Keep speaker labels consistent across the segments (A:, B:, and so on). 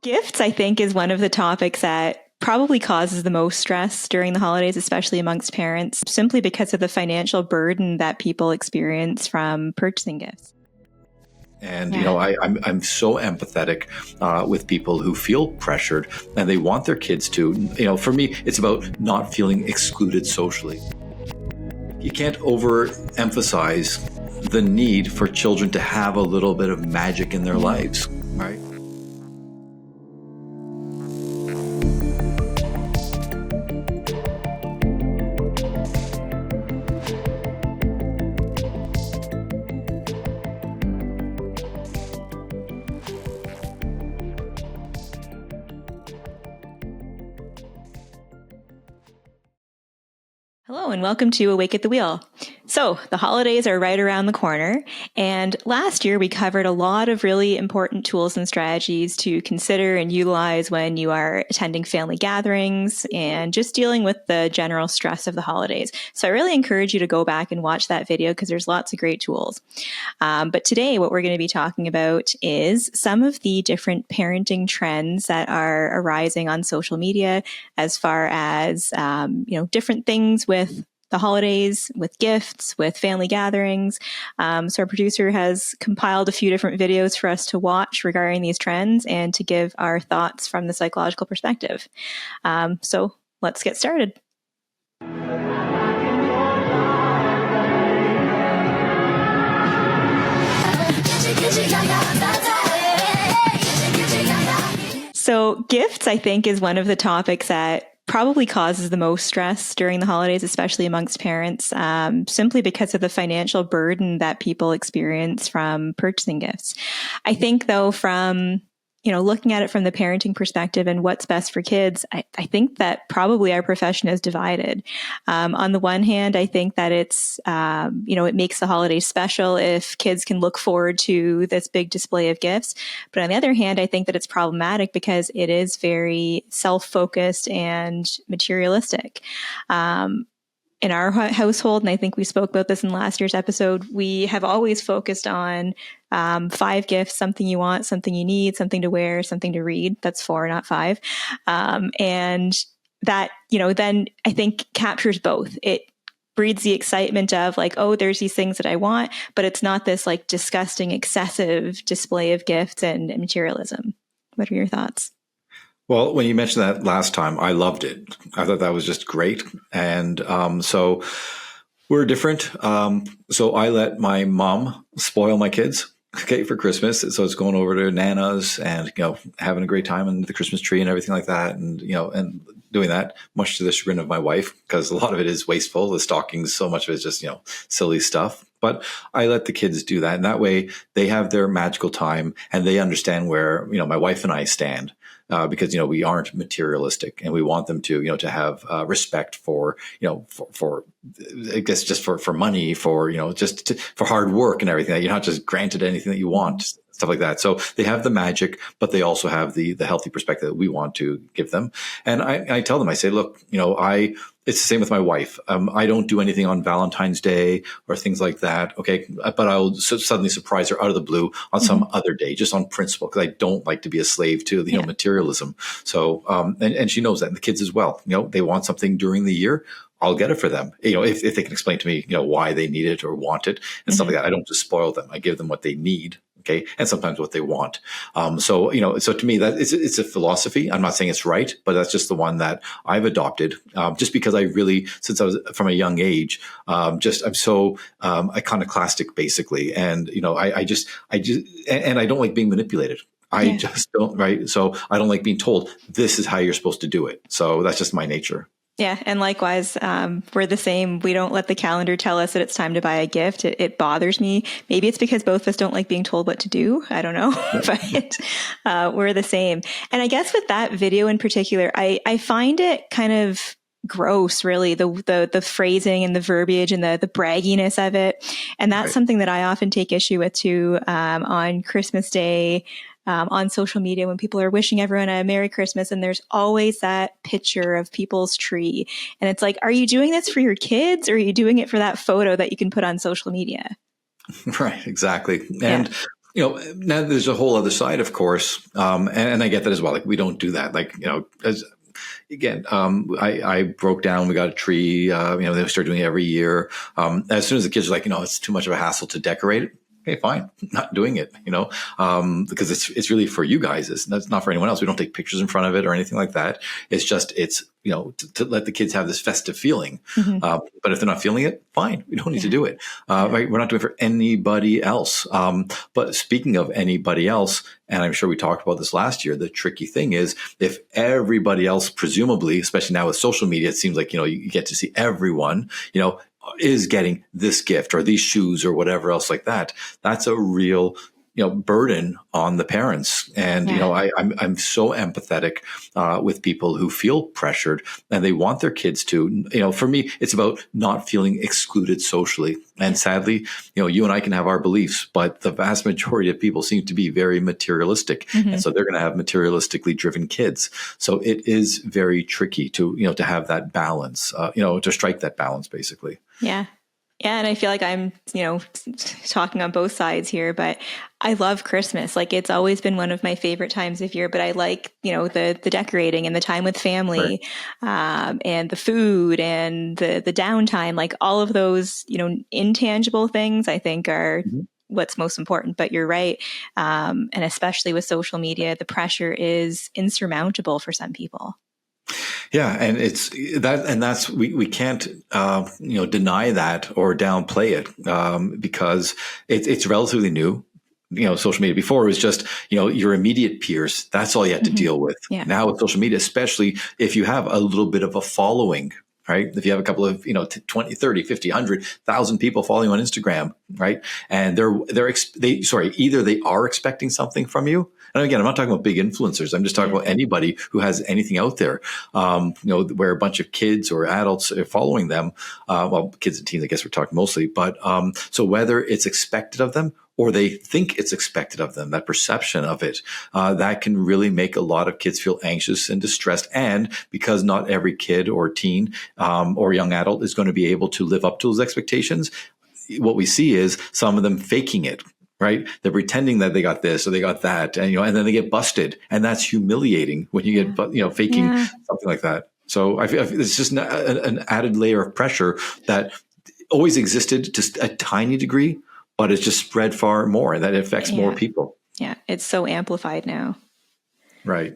A: Gifts, I think, is one of the topics that probably causes the most stress during the holidays, especially amongst parents, simply because of the financial burden that people experience from purchasing gifts.
B: And, I'm so empathetic with people who feel pressured and they want their kids to, for me, it's about not feeling excluded socially. You can't overemphasize the need for children to have a little bit of magic in their lives, right?
A: Hello and welcome to Awake at the Wheel. So the holidays are right around the corner, and last year we covered a lot of really important tools and strategies to consider and utilize when you are attending family gatherings and just dealing with the general stress of the holidays. So I really encourage you to go back and watch that video because there's lots of great tools. But today what we're going to be talking about is some of the different parenting trends that are arising on social media as far as different things with the holidays, with gifts, with family gatherings. So our producer has compiled a few different videos for us to watch regarding these trends and to give our thoughts from the psychological perspective. So let's get started. So gifts, I think, is one of the topics that probably causes the most stress during the holidays, especially amongst parents, simply because of the financial burden that people experience from purchasing gifts. I think, though, from looking at it from the parenting perspective and what's best for kids, I think that probably our profession is divided. On the one hand, I think that it's, it makes the holidays special if kids can look forward to this big display of gifts. But on the other hand, I think that it's problematic because it is very self-focused and materialistic. In our household, and I think we spoke about this in last year's episode, we have always focused on 5 gifts: something you want, something you need, something to wear, something to read. That's 4, not 5. And that, then I think captures both. It breeds the excitement of like, oh, there's these things that I want, but it's not this like disgusting, excessive display of gifts and materialism. What are your thoughts?
B: Well, when you mentioned that last time, I loved it. I thought that was just great. And so we're different. So I let my mom spoil my kids, for Christmas. So it's going over to Nana's and, having a great time under the Christmas tree and everything like that. And, and doing that, much to the chagrin of my wife, because a lot of it is wasteful. The stockings, so much of it is just, silly stuff. But I let the kids do that. And that way they have their magical time and they understand where, my wife and I stand. Because we aren't materialistic, and we want them to to have respect for for I guess just for money, for for hard work and everything. You're not just granted anything that you want, stuff like that. So they have the magic, but they also have the healthy perspective that we want to give them. And I tell them, I say, look, it's the same with my wife. I don't do anything on Valentine's Day or things like that. Okay. But I'll suddenly surprise her out of the blue on some other day, just on principle, because I don't like to be a slave to materialism. So, and she knows that, and the kids as well. They want something during the year, I'll get it for them. If they can explain to me, why they need it or want it and stuff like that. I don't just spoil them. I give them what they need. Okay. And sometimes what they want. So to me, that it's a philosophy. I'm not saying it's right, but that's just the one that I've adopted. Just because I really, since I was from a young age, I'm so iconoclastic basically. And, I just, and I don't like being manipulated. I just don't, right? So I don't like being told this is how you're supposed to do it. So that's just my nature.
A: Yeah. And likewise, we're the same. We don't let the calendar tell us that it's time to buy a gift. It bothers me. Maybe it's because both of us don't like being told what to do. I don't know, but we're the same. And I guess with that video in particular, I find it kind of gross, really, the phrasing and the verbiage and the bragginess of it. And that's something that I often take issue with too, on Christmas Day. On social media when people are wishing everyone a Merry Christmas, and there's always that picture of people's tree. And it's like, are you doing this for your kids, or are you doing it for that photo that you can put on social media?
B: Right, exactly. And Now there's a whole other side, of course, and I get that as well. Like we don't do that. Like as again, I broke down. We got a tree. They start doing it every year. As soon as the kids are like, it's too much of a hassle to decorate it. Okay, fine, not doing it. Because it's really for you guys. It's not for anyone else. We don't take pictures in front of it or anything like that. It's just to let the kids have this festive feeling.
A: Mm-hmm.
B: But if they're not feeling it, fine. We don't need to do it. Right? We're not doing it for anybody else. But speaking of anybody else, and I'm sure we talked about this last year, the tricky thing is if everybody else, presumably, especially now with social media, it seems like, you get to see everyone, is getting this gift or these shoes or whatever else like that. That's a real burden on the parents. And, I'm so empathetic with people who feel pressured and they want their kids to, for me, it's about not feeling excluded socially. And sadly, you and I can have our beliefs, but the vast majority of people seem to be very materialistic.
A: Mm-hmm.
B: And so they're going to have materialistically driven kids. So it is very tricky to have that balance, to strike that balance, basically.
A: Yeah. Yeah. And I feel like I'm, talking on both sides here, but I love Christmas. Like it's always been one of my favorite times of year, but I like, the decorating and the time with family, right. And the food and the downtime, like all of those, intangible things I think are what's most important. But you're right. And especially with social media, the pressure is insurmountable for some people.
B: Yeah, and it's that, and that's we can't deny that or downplay it because it's relatively new. Social media before was just your immediate peers. That's all you had to deal with.
A: Yeah.
B: Now with social media, especially if you have a little bit of a following, right? If you have a couple of 20, 30, 50, 100,000 people following on Instagram, right? And either they are expecting something from you. And again, I'm not talking about big influencers. I'm just talking about anybody who has anything out there, where a bunch of kids or adults are following them. Kids and teens, I guess we're talking mostly. But so whether it's expected of them or they think it's expected of them, that perception of it, that can really make a lot of kids feel anxious and distressed. And because not every kid or teen or young adult is going to be able to live up to those expectations, what we see is some of them faking it. Right? They're pretending that they got this or they got that, and and then they get busted, and that's humiliating when you get faking something like that. So I feel it's just an added layer of pressure that always existed to a tiny degree, but it's just spread far more, and that affects more people.
A: Yeah, it's so amplified now.
B: Right.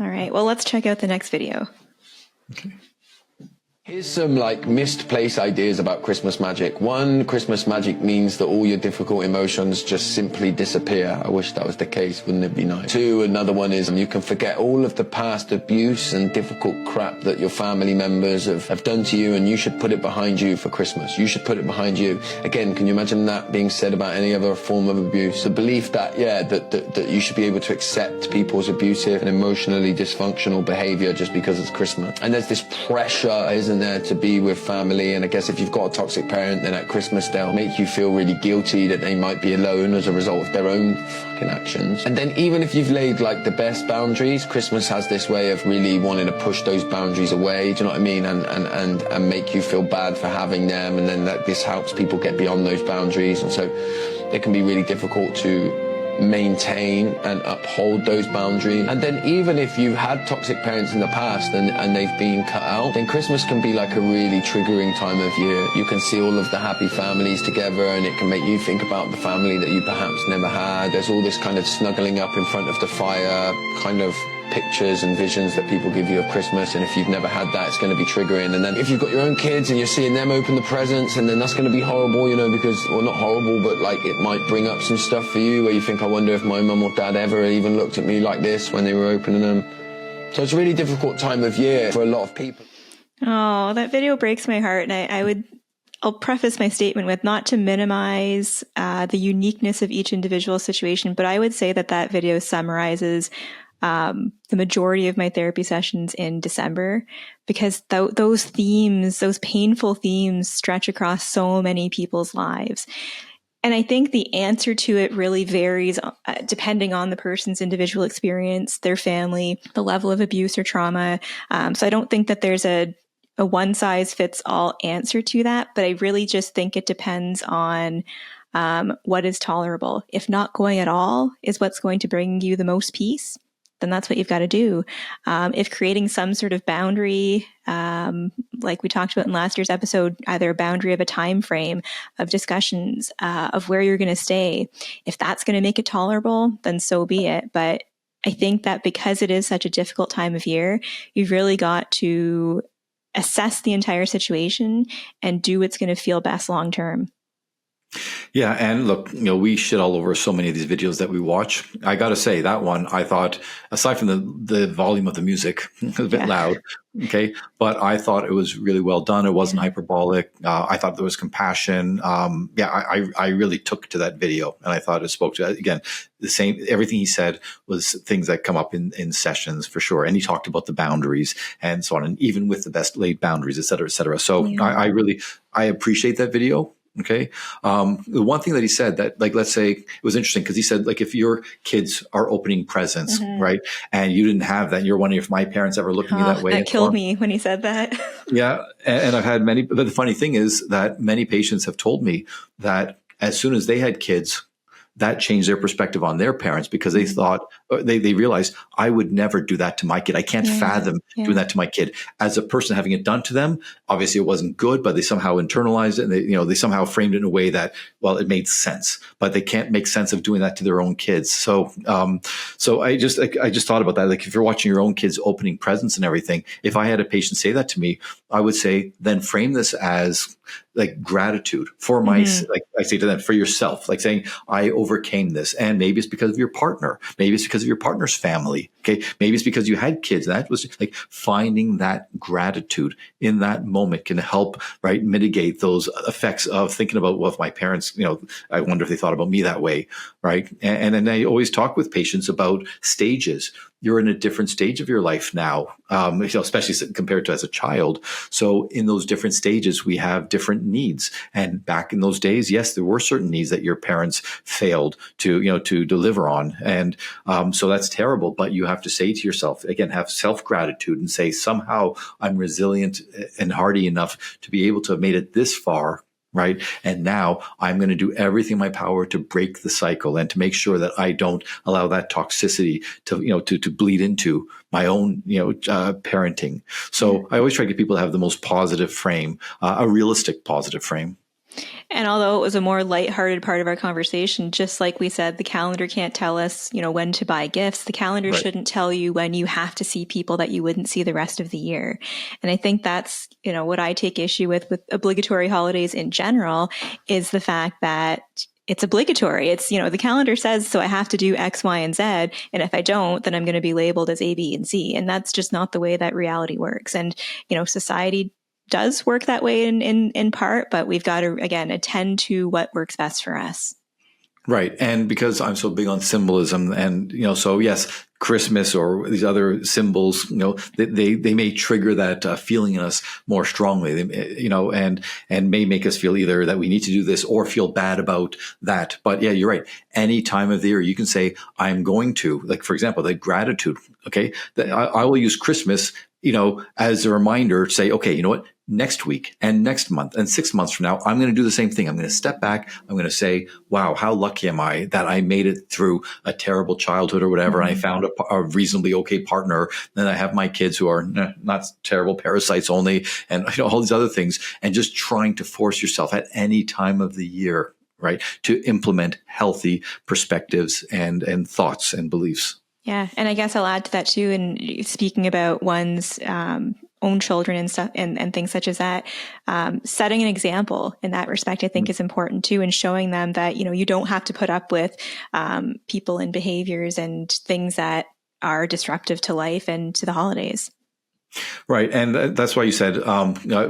A: All right. Well, let's check out the next video.
B: Okay.
C: Here's some misplaced ideas about Christmas magic. One, Christmas magic means that all your difficult emotions just simply disappear. I wish that was the case, wouldn't it be nice? Two, another one is you can forget all of the past abuse and difficult crap that your family members have done to you, and you should put it behind you for Christmas. You should put it behind you. Again, can you imagine that being said about any other form of abuse? The belief that, that you should be able to accept people's abusive and emotionally dysfunctional behavior just because it's Christmas. And there's this pressure, isn't there, to be with family, and I guess if you've got a toxic parent, then at Christmas they'll make you feel really guilty that they might be alone as a result of their own fucking actions. And then even if you've laid the best boundaries, Christmas has this way of really wanting to push those boundaries away, do you know what I mean, and make you feel bad for having them, and then this helps people get beyond those boundaries, and so it can be really difficult to maintain and uphold those boundaries. And then even if you had toxic parents in the past and they've been cut out, then Christmas can be like a really triggering time of year. You can see all of the happy families together, and it can make you think about the family that you perhaps never had. There's all this kind of snuggling up in front of the fire kind of pictures and visions that people give you of Christmas, and if you've never had that, it's going to be triggering. And then if you've got your own kids and you're seeing them open the presents, and then that's going to be horrible, because, well, not horrible, but it might bring up some stuff for you where you think, I wonder if my mum or dad ever even looked at me like this when they were opening them. So it's a really difficult time of year for a lot of people.
A: Oh, that video breaks my heart. And I'll preface my statement with not to minimize the uniqueness of each individual situation, but I would say that video summarizes the majority of my therapy sessions in December, because those themes, those painful themes, stretch across so many people's lives. And I think the answer to it really varies depending on the person's individual experience, their family, the level of abuse or trauma. So I don't think that there's a one size fits all answer to that, but I really just think it depends on what is tolerable. If not going at all is what's going to bring you the most peace, then that's what you've got to do. If creating some sort of boundary, like we talked about in last year's episode, either a boundary of a time frame of discussions of where you're going to stay, if that's going to make it tolerable, then so be it. But I think that because it is such a difficult time of year, you've really got to assess the entire situation and do what's going to feel best long term.
B: Yeah, and look, we shit all over so many of these videos that we watch. I got to say, that one, I thought, aside from the volume of the music, it was a bit loud, okay, but I thought it was really well done. It wasn't hyperbolic. I thought there was compassion. I really took to that video, and I thought it spoke to, again, the same, everything he said was things that come up in sessions for sure. And he talked about the boundaries and so on, and even with the best laid boundaries, et cetera, et cetera. So I appreciate that video. Okay. The one thing that he said that, like, let's say it was interesting because he said, like, if your kids are opening presents, right, and you didn't have that, and you're wondering if my parents ever looked at me that way.
A: That killed me when he said that.
B: Yeah. And I've had many, but the funny thing is that many patients have told me that as soon as they had kids, that changed their perspective on their parents because they thought, they realized I would never do that to my kid. I can't fathom doing that to my kid. As a person having it done to them, obviously it wasn't good, but they somehow internalized it and they somehow framed it in a way that, well, it made sense, but they can't make sense of doing that to their own kids. So, so I just thought about that. Like, if you're watching your own kids opening presents and everything, if I had a patient say that to me, I would say, then frame this as like gratitude for my, like I say to them, for yourself, like saying, I overcame this. And maybe it's because of your partner. Maybe it's because of your partner's family. Okay. Maybe it's because you had kids. That was like finding that gratitude in that moment can help, right, mitigate those effects of thinking about, well, if my parents, I wonder if they thought about me that way. Right. And then I always talk with patients about stages. You're in a different stage of your life now, especially compared to as a child. So in those different stages, we have different needs. And back in those days, yes, there were certain needs that your parents failed to deliver on. And so that's terrible. But you have to say to yourself, again, have self-gratitude and say, somehow I'm resilient and hardy enough to be able to have made it this far. Right. And now I'm going to do everything in my power to break the cycle and to make sure that I don't allow that toxicity to bleed into my own, parenting. So I always try to get people to have the most positive frame, a realistic positive frame.
A: And although it was a more lighthearted part of our conversation, just like we said, the calendar can't tell us, when to buy gifts. The calendar shouldn't tell you when you have to see people that you wouldn't see the rest of the year. And I think that's, what I take issue with obligatory holidays in general is the fact that it's obligatory. It's, the calendar says, so I have to do X, Y, and Z. And if I don't, then I'm going to be labeled as A, B, and C. And that's just not the way that reality works. And, society does work that way in part, but we've got to, again, attend to what works best for us.
B: Right. And because I'm so big on symbolism and, so yes, Christmas or these other symbols, they may trigger that feeling in us more strongly, and may make us feel either that we need to do this or feel bad about that. But yeah, you're right. Any time of the year, you can say, I'm going to, like, for example, the gratitude. Okay. I will use Christmas, as a reminder to say, okay, you know what? Next week and next month and 6 months from now, I'm going to do the same thing. I'm going to step back. I'm going to say, wow, how lucky am I that I made it through a terrible childhood or whatever. And I found a reasonably okay partner. Then I have my kids who are not terrible parasites only, and all these other things. And just trying to force yourself at any time of the year, right, to implement healthy perspectives and thoughts and beliefs.
A: Yeah. And I guess I'll add to that too. And speaking about one's own children and stuff and things such as that, setting an example in that respect, I think is important too, and showing them that, you don't have to put up with people and behaviors and things that are disruptive to life and to the holidays.
B: Right. And that's why you said,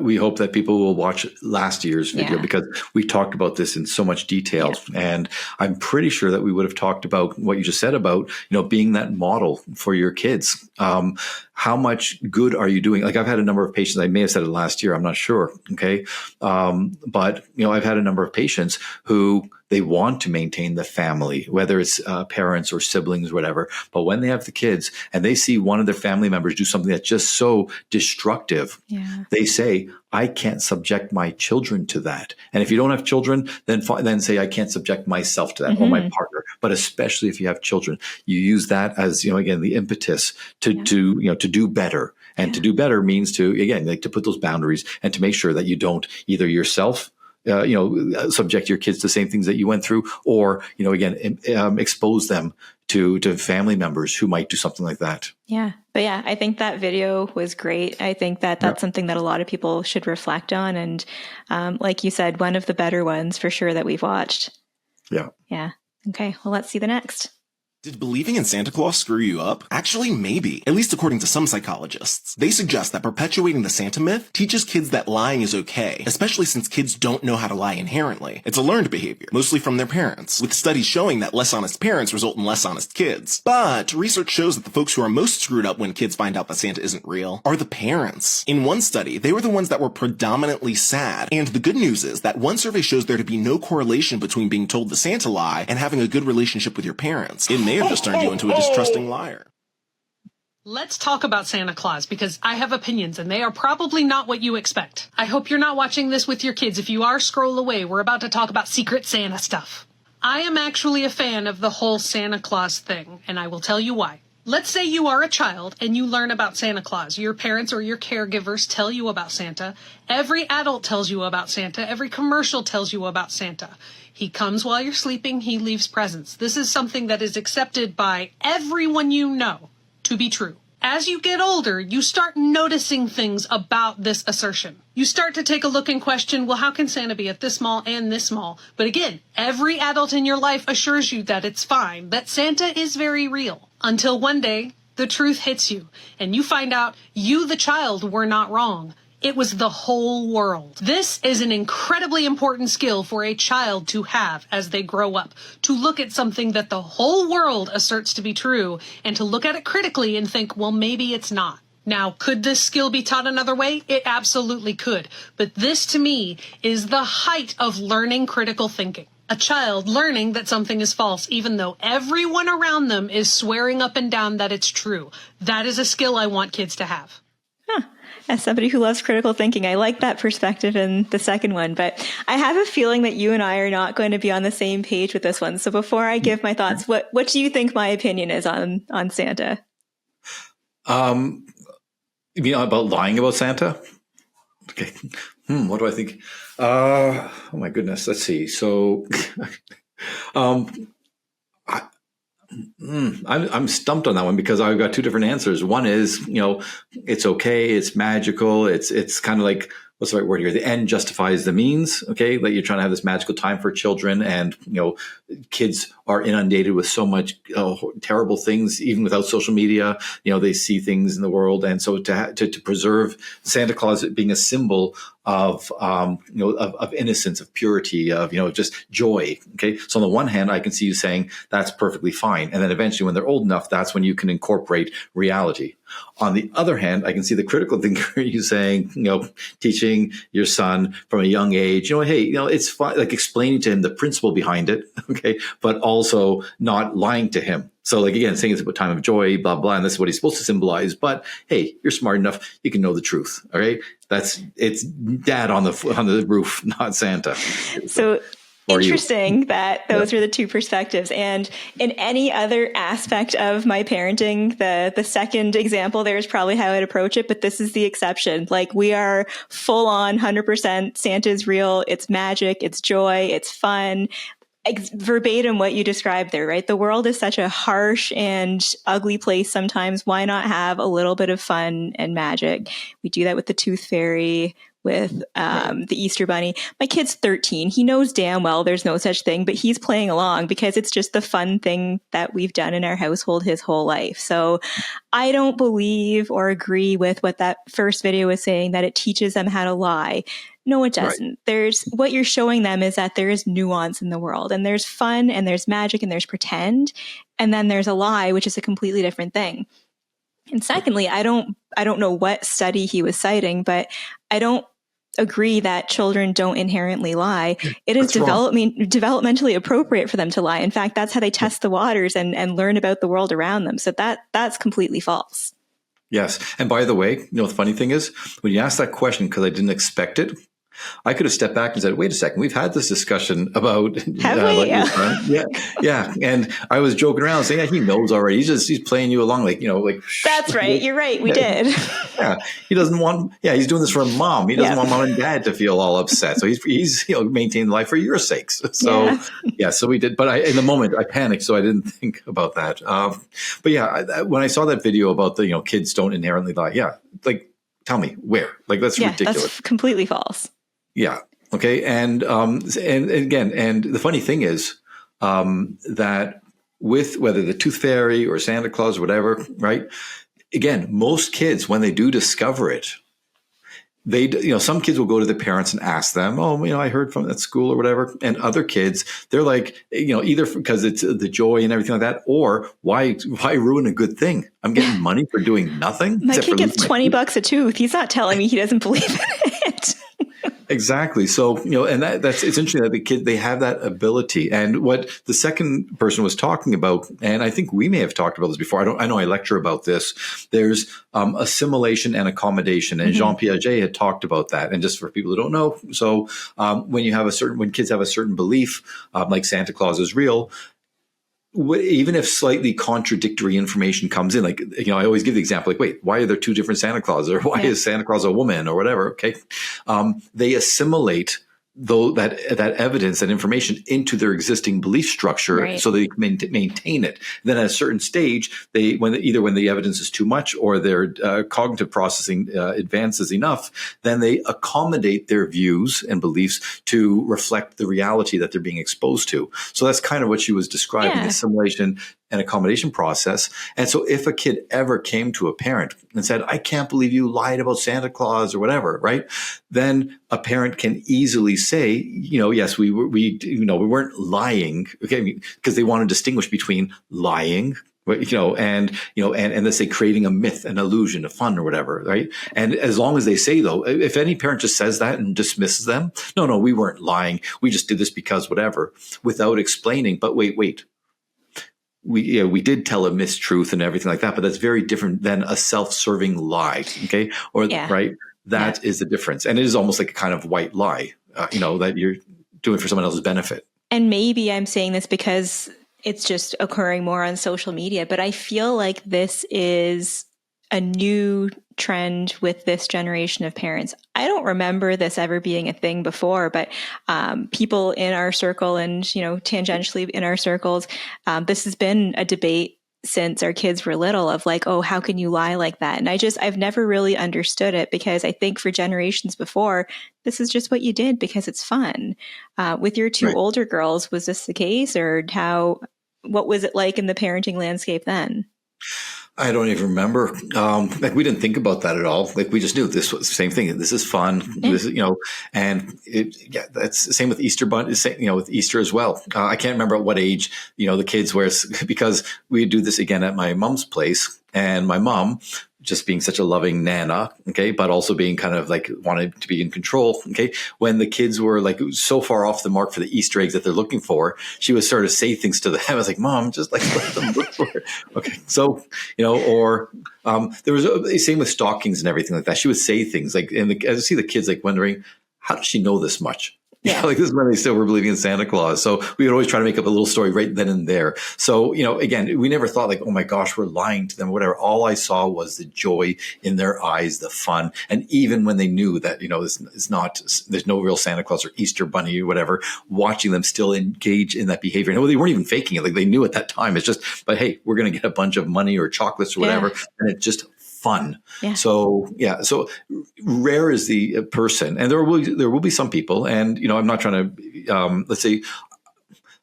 B: we hope that people will watch last year's video because we talked about this in so much detail. Yeah. And I'm pretty sure that we would have talked about what you just said about, being that model for your kids. How much good are you doing? Like, I've had a number of patients, I may have said it last year, I'm not sure. Okay. But, I've had a number of patients who They want to maintain the family, whether it's parents or siblings, or whatever. But when they have the kids and they see one of their family members do something that's just so destructive, they say, I can't subject my children to that. And if you don't have children, then say, I can't subject myself to that, or my partner. But especially if you have children, you use that as, again, the impetus to do better. And to do better means to, again, like to put those boundaries and to make sure that you don't either yourself subject your kids to the same things that you went through, or, again, expose them to family members who might do something like that.
A: Yeah. But yeah, I think that video was great. I think that that's something that a lot of people should reflect on. And like you said, one of the better ones for sure that we've watched.
B: Yeah.
A: Yeah. Okay. Well, let's see the next.
D: Did believing in Santa Claus screw you up? Actually, maybe. At least according to some psychologists. They suggest that perpetuating the Santa myth teaches kids that lying is okay, especially since kids don't know how to lie inherently. It's a learned behavior, mostly from their parents, with studies showing that less honest parents result in less honest kids. But research shows that the folks who are most screwed up when kids find out that Santa isn't real are the parents. In one study, they were the ones that were predominantly sad, and the good news is that one survey shows there to be no correlation between being told the Santa lie and having a good relationship with your parents. It may have just turned you into a distrusting liar.
E: Let's talk about Santa Claus, because I have opinions and they are probably not what you expect. I hope you're not watching this with your kids. If you are, scroll away. We're about to talk about Secret Santa stuff. I am actually a fan of the whole Santa Claus thing, and I will tell you why. Let's say you are a child and you learn about Santa Claus. Your parents or your caregivers tell you about Santa. Every adult tells you about Santa. Every commercial tells you about Santa. He comes while you're sleeping. He leaves presents. This is something that is accepted by everyone you know to be true. As you get older, you start noticing things about this assertion. You start to take a look and question, well, how can Santa be at this small and this small? But again, every adult in your life assures you that it's fine, that Santa is very real. Until one day, the truth hits you, and you find out you, the child, were not wrong. It was the whole world. This is an incredibly important skill for a child to have as they grow up, to look at something that the whole world asserts to be true and to look at it critically and think, well, maybe it's not. Now, could this skill be taught another way? It absolutely could. But this, to me, is the height of learning critical thinking. A child learning that something is false, even though everyone around them is swearing up and down that it's true. That is a skill I want kids to have.
A: As somebody who loves critical thinking, I like that perspective in the second one, but I have a feeling that you and I are not going to be on the same page with this one. So before I give my thoughts, what do you think my opinion is on Santa?
B: You mean about lying about Santa? Okay. What do I think? Oh my goodness. Let's see. So, I'm stumped on that one because I've got two different answers. One is, it's okay, it's magical, it's kind of like, what's the right word here? The end justifies the means. Okay, like you're trying to have this magical time for children, and kids are inundated with so much terrible things, even without social media. They see things in the world, and so to preserve Santa Claus being a symbol of innocence, of purity, of just joy. Okay, so on the one hand, I can see you saying that's perfectly fine, and then eventually, when they're old enough, that's when you can incorporate reality. On the other hand, I can see the critical thinker you saying, teaching your son from a young age, hey, it's fine, like explaining to him the principle behind it, okay, but also not lying to him. So, like, again, saying it's about time of joy, blah, blah, and this is what he's supposed to symbolize. But hey, you're smart enough, you can know the truth. All right. It's dad on the roof, not Santa.
A: So interesting that those are the two perspectives. And in any other aspect of my parenting, the second example there is probably how I'd approach it, but this is the exception. Like, we are full on 100% Santa's real. It's magic. It's joy. It's fun. Verbatim what you described there, right? The world is such a harsh and ugly place sometimes. Why not have a little bit of fun and magic? We do that with the Tooth Fairy, with the Easter Bunny. My kid's 13. He knows damn well there's no such thing, but he's playing along because it's just the fun thing that we've done in our household his whole life. So I don't believe or agree with what that first video was saying, that it teaches them how to lie. No, it doesn't. Right. There's what you're showing them is that there is nuance in the world, and there's fun, and there's magic, and there's pretend, and then there's a lie, which is a completely different thing. And secondly, I don't know what study he was citing, but I don't agree that children don't inherently lie. It is
B: That's wrong.
A: developmentally appropriate for them to lie. In fact, that's how they test the waters and learn about the world around them. So that's completely false.
B: Yes. And by the way, the funny thing is, when you asked that question, because I didn't expect it, I could have stepped back and said, wait a second, we've had this discussion about,
A: Have we?
B: Yeah. Yeah. And I was joking around saying, yeah, he knows already. He's playing you along like,
A: That's right. You're right. We did.
B: Yeah. He doesn't want, he's doing this for mom. He doesn't want mom and dad to feel all upset. So he's maintaining life for your sakes. So so we did. But in the moment I panicked. So I didn't think about that. But yeah, when I saw that video about the, kids don't inherently lie. Yeah. Like, tell me where, like, that's ridiculous.
A: That's completely false.
B: Yeah. Okay. And again, and the funny thing is, that with whether the tooth fairy or Santa Claus or whatever, right? Again, most kids, when they do discover it, some kids will go to their parents and ask them, I heard from at school or whatever. And other kids, they're like, either because it's the joy and everything like that, or why ruin a good thing? I'm getting money for doing nothing.
A: My kid gets $20 a tooth. He's not telling me he doesn't believe in it.
B: Exactly. So, and it's interesting that the kid, they have that ability. And what the second person was talking about, and I think we may have talked about this before. I know I lecture about this. There's assimilation and accommodation. And Jean Piaget had talked about that. And just for people who don't know, so when kids have a certain belief, like Santa Claus is real, even if slightly contradictory information comes in, like, I always give the example, like, wait, why are there two different Santa Clauses? Or why is Santa Claus a woman or whatever? Okay. They assimilate that evidence, that information into their existing belief structure, so they can maintain it. Then at a certain stage, when the evidence is too much or their cognitive processing advances enough, then they accommodate their views and beliefs to reflect the reality that they're being exposed to. So that's kind of what she was describing, assimilation and accommodation process. And so if a kid ever came to a parent and said, I can't believe you lied about Santa Claus or whatever, right? Then a parent can easily say, yes, we weren't lying, okay, because they want to distinguish between lying, and let's say creating a myth, an illusion, a fun or whatever, right? And as long as they say, though, if any parent just says that and dismisses them, no, we weren't lying. We just did this because whatever, without explaining, but wait. We did tell a mistruth and everything like that, but that's very different than a self-serving lie. Okay. Right. That is the difference. And it is almost like a kind of white lie, that you're doing for someone else's benefit.
A: And maybe I'm saying this because it's just occurring more on social media, but I feel like this is a new trend with this generation of parents. I don't remember this ever being a thing before, but people in our circle and, tangentially in our circles, this has been a debate since our kids were little of like, oh, how can you lie like that? And I've never really understood it, because I think for generations before, this is just what you did because it's fun. With your two older girls, was this the case, or what was it like in the parenting landscape then?
B: I don't even remember. We didn't think about that at all. Like, we just knew this was the same thing. This is fun. This is, and that's the same with Easter Bunny, with Easter as well. I can't remember at what age, the kids were, because we do this again at my mom's place, and my mom, just being such a loving nana, okay, but also being kind of like wanted to be in control, okay. When the kids were like so far off the mark for the Easter eggs that they're looking for, she would sort of say things to them. I was like, Mom, just like let them look for it. Okay, so or there was the same with stockings and everything like that. She would say things like, and I see the kids like wondering, how does she know this much? Yeah, like this is when they still were believing in Santa Claus. So we would always try to make up a little story right then and there. So, again, we never thought like, oh my gosh, we're lying to them or whatever. All I saw was the joy in their eyes, the fun. And even when they knew that, there's no real Santa Claus or Easter Bunny or whatever, watching them still engage in that behavior. And they weren't even faking it. Like, they knew at that time. It's just, but hey, we're going to get a bunch of money or chocolates or whatever. And it's just fun. Yeah. So rare is the person, and there will be some people, and I'm not trying to let's say,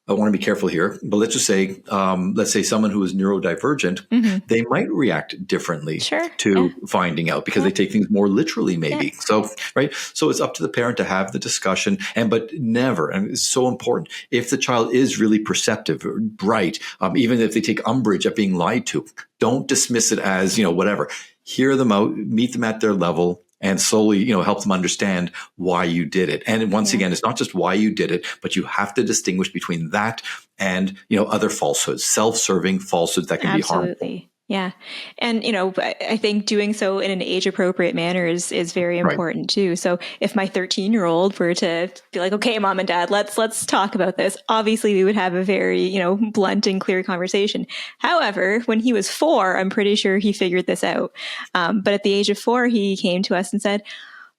B: I want to be careful here, but let's just say someone who is neurodivergent, they might react differently to finding out, because they take things more literally, maybe. So so it's up to the parent to have the discussion, but never, and it's so important, if the child is really perceptive or bright, even if they take umbrage at being lied to, don't dismiss it as whatever. Hear them out, meet them at their level, and slowly, help them understand why you did it. And once again, it's not just why you did it, but you have to distinguish between that and, other falsehoods, self-serving falsehoods that can be harmful.
A: Absolutely. Yeah. And, I think doing so in an age appropriate manner is very important too. So if my 13-year-old were to be like, okay, mom and dad, let's talk about this. Obviously we would have a very, blunt and clear conversation. However, when he was 4, I'm pretty sure he figured this out. But at the age of 4, he came to us and said,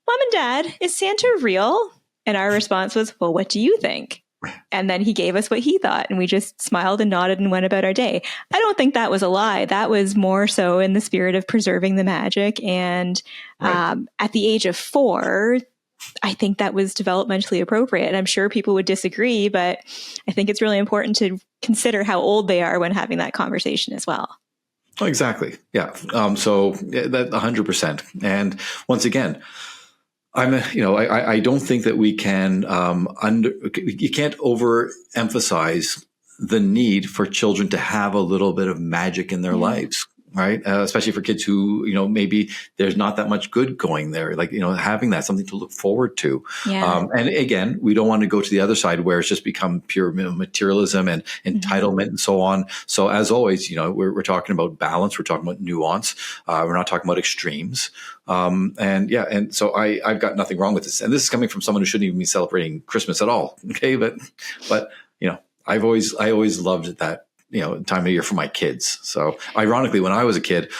A: Mom and Dad, is Santa real? And our response was, well, what do you think? And then he gave us what he thought, and we just smiled and nodded and went about our day. I don't think that was a lie. That was more so in the spirit of preserving the magic. And at the age of 4, I think that was developmentally appropriate. And I'm sure people would disagree, but I think it's really important to consider how old they are when having that conversation as well.
B: Oh, exactly. Yeah. So that 100%. And once again, I don't think that we can you can't overemphasize the need for children to have a little bit of magic in their lives, right? Especially for kids who, maybe there's not that much good going there, like, having that something to look forward to.
A: Yeah.
B: And again, we don't want to go to the other side where it's just become pure materialism and entitlement and so on. So as always, we're talking about balance. We're talking about nuance. We're not talking about extremes. And so I've got nothing wrong with this. And this is coming from someone who shouldn't even be celebrating Christmas at all. Okay. But I always loved that, time of year for my kids. So ironically, when I was a kid,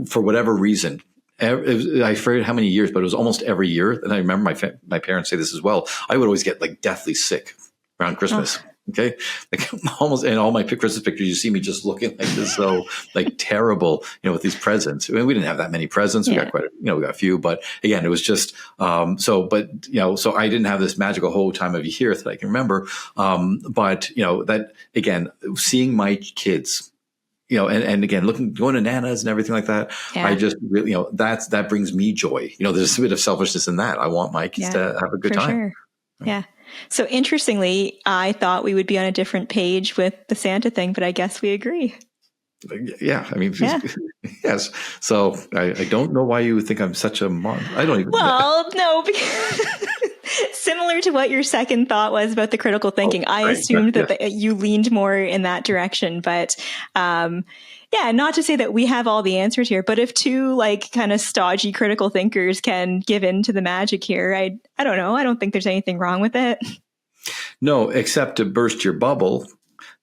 B: for whatever reason, I forget how many years, but it was almost every year. And I remember my parents say this as well. I would always get like deathly sick around Christmas. Oh. Okay. Like almost in all my Christmas pictures, you see me just looking like this, so like terrible, with these presents. I mean, we didn't have that many presents. We got we got a few, but again, it was just, so I didn't have this magical whole time of year that I can remember. But that again, seeing my kids, and again, going to Nana's and everything like that. Yeah. I just really, that brings me joy. There's a bit of selfishness in that. I want my kids to have a good time.
A: Sure. Yeah. So interestingly, I thought we would be on a different page with the Santa thing, but I guess we agree.
B: Yeah. I mean, yes. So I don't know why you would think I'm such a I don't even.
A: Well, no, because similar to what your second thought was about the critical thinking, I assumed that you leaned more in that direction, but, not to say that we have all the answers here, but if two kind of stodgy critical thinkers can give in to the magic here, I don't know. I don't think there's anything wrong with it.
B: No, except to burst your bubble,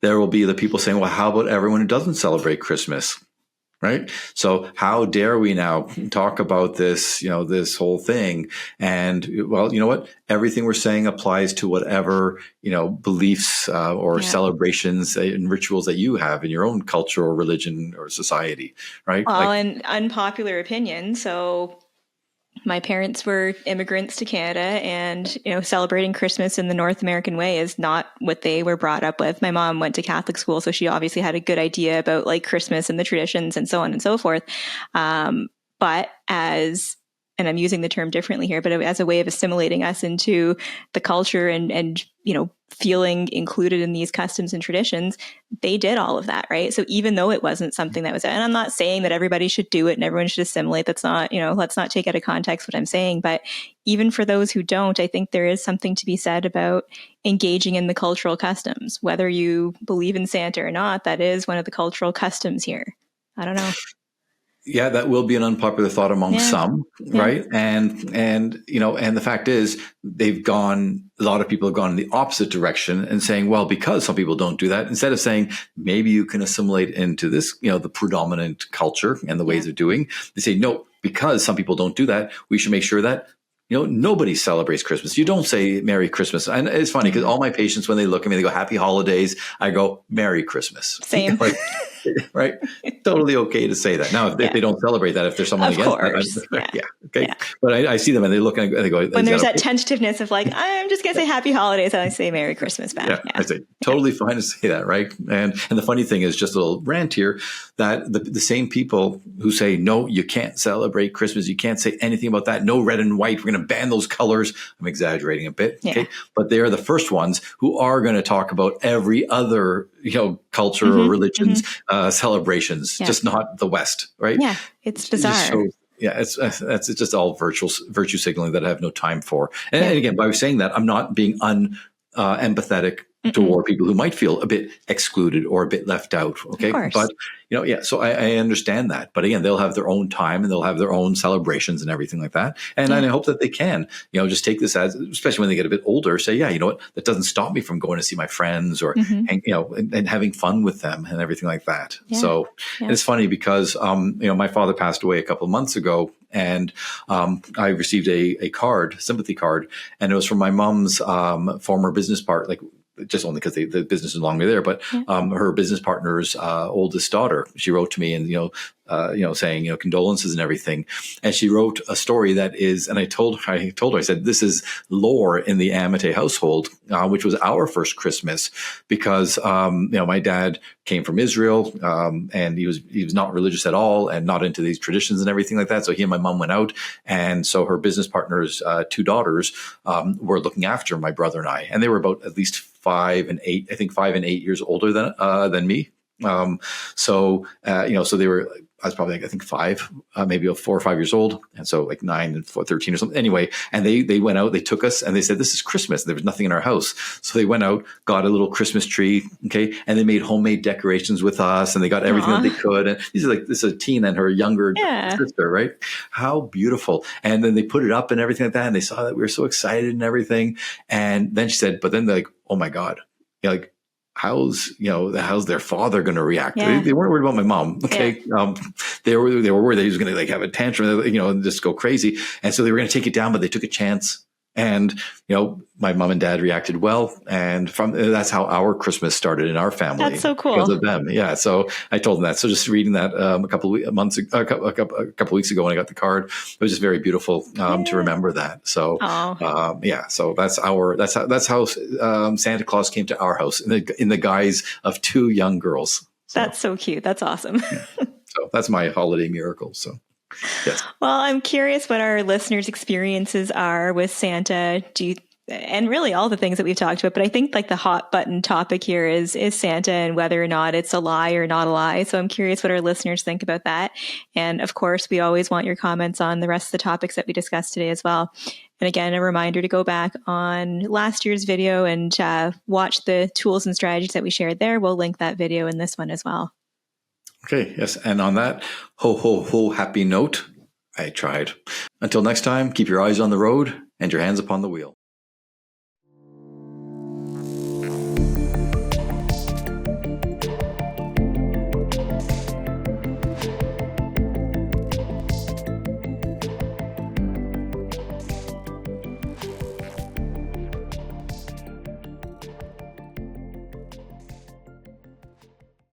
B: there will be the people saying, well, how about everyone who doesn't celebrate Christmas? Right. So how dare we now talk about this, this whole thing? And well, you know what? Everything we're saying applies to whatever, beliefs or celebrations and rituals that you have in your own culture or religion or society. Right.
A: Well, an unpopular opinion. So my parents were immigrants to Canada, and, celebrating Christmas in the North American way is not what they were brought up with. My mom went to Catholic school, so she obviously had a good idea about Christmas and the traditions and so on and so forth. But and I'm using the term differently here, but as a way of assimilating us into the culture and feeling included in these customs and traditions, they did all of that, right? So even though it wasn't something that was, and I'm not saying that everybody should do it and everyone should assimilate. That's not, let's not take out of context what I'm saying. But even for those who don't, I think there is something to be said about engaging in the cultural customs. Whether you believe in Santa or not, that is one of the cultural customs here. I don't know.
B: Yeah, that will be an unpopular thought among some, right? And the fact is a lot of people have gone in the opposite direction and saying, well, because some people don't do that, instead of saying, maybe you can assimilate into this, the predominant culture and the ways of doing, they say, no, because some people don't do that, we should make sure that nobody celebrates Christmas. You don't say Merry Christmas. And it's funny because all my patients, when they look at me, they go, Happy Holidays. I go, Merry Christmas.
A: Same.
B: Right? Totally okay to say that. Now, if they don't celebrate that, if there's someone against that, okay. Yeah. But I see them and they look and they go,
A: when there's that tentativeness of I'm just going to say Happy Holidays, and I say Merry Christmas back.
B: Yeah. I say totally fine to say that, right? And the funny thing is, just a little rant here, that the same people who say, no, you can't celebrate Christmas, you can't say anything about that, no red and white, we're going to ban those colors. I'm exaggerating a bit, okay? But they are the first ones who are going to talk about every other culture or religion's celebrations, just not the West, right?
A: Yeah, it's bizarre.
B: Yeah, it's just all virtue signaling that I have no time for. And again, by saying that, I'm not being empathetic toward people who might feel a bit excluded or a bit left out. Okay.
A: Of course.
B: But, so I understand that. But again, they'll have their own time and they'll have their own celebrations and everything like that. And I hope that they can, just take this as, especially when they get a bit older, say, yeah, you know what, that doesn't stop me from going to see my friends or, and having fun with them and everything like that.
A: Yeah.
B: So and it's funny because, my father passed away a couple of months ago. And I received a sympathy card, and it was from my mom's former business partner, like just only because the business is no longer there, but her business partner's oldest daughter. She wrote to me and saying condolences and everything, and she wrote a story that is. And I told her, I said, this is lore in the Amate household, which was our first Christmas because my dad came from Israel, and he was not religious at all and not into these traditions and everything like that. So he and my mom went out, and so her business partner's two daughters were looking after my brother and I, and they were about at least 5 and 8, I think 5 and 8 years older than me. So they were, I was probably, I think 5, maybe 4 or 5 years old. And so like 9 and 13 or something. Anyway, and they went out, they took us and they said, this is Christmas. There was nothing in our house. So they went out, got a little Christmas tree. Okay. And they made homemade decorations with us and they got everything that they could. And this is a teen and her younger sister, right? How beautiful. And then they put it up and everything like that. And they saw that we were so excited and everything. And then she said, but then they're like, oh my God, how's their father going to react?
A: Yeah.
B: They weren't worried about my mom. Okay. Yeah. They were worried that he was going to have a tantrum, and just go crazy. And so they were going to take it down, but they took a chance. And, my mom and dad reacted well. And that's how our Christmas started in our family.
A: That's so cool.
B: Because of them. Yeah. So I told them that. So just reading that a couple of weeks ago when I got the card, it was just very beautiful to remember that. So, so that's how Santa Claus came to our house in the guise of 2 young girls. So,
A: that's so cute. That's awesome.
B: So that's my holiday miracle. So. Yes.
A: Well, I'm curious what our listeners' experiences are with Santa. And really all the things that we've talked about, but I think like the hot button topic here is Santa and whether or not it's a lie or not a lie. So I'm curious what our listeners think about that. And of course, we always want your comments on the rest of the topics that we discussed today as well. And again, a reminder to go back on last year's video and watch the tools and strategies that we shared there. We'll link that video in this one as well.
B: Okay, yes. And on that ho, ho, ho, happy note, I tried. Until next time, keep your eyes on the road and your hands upon the wheel.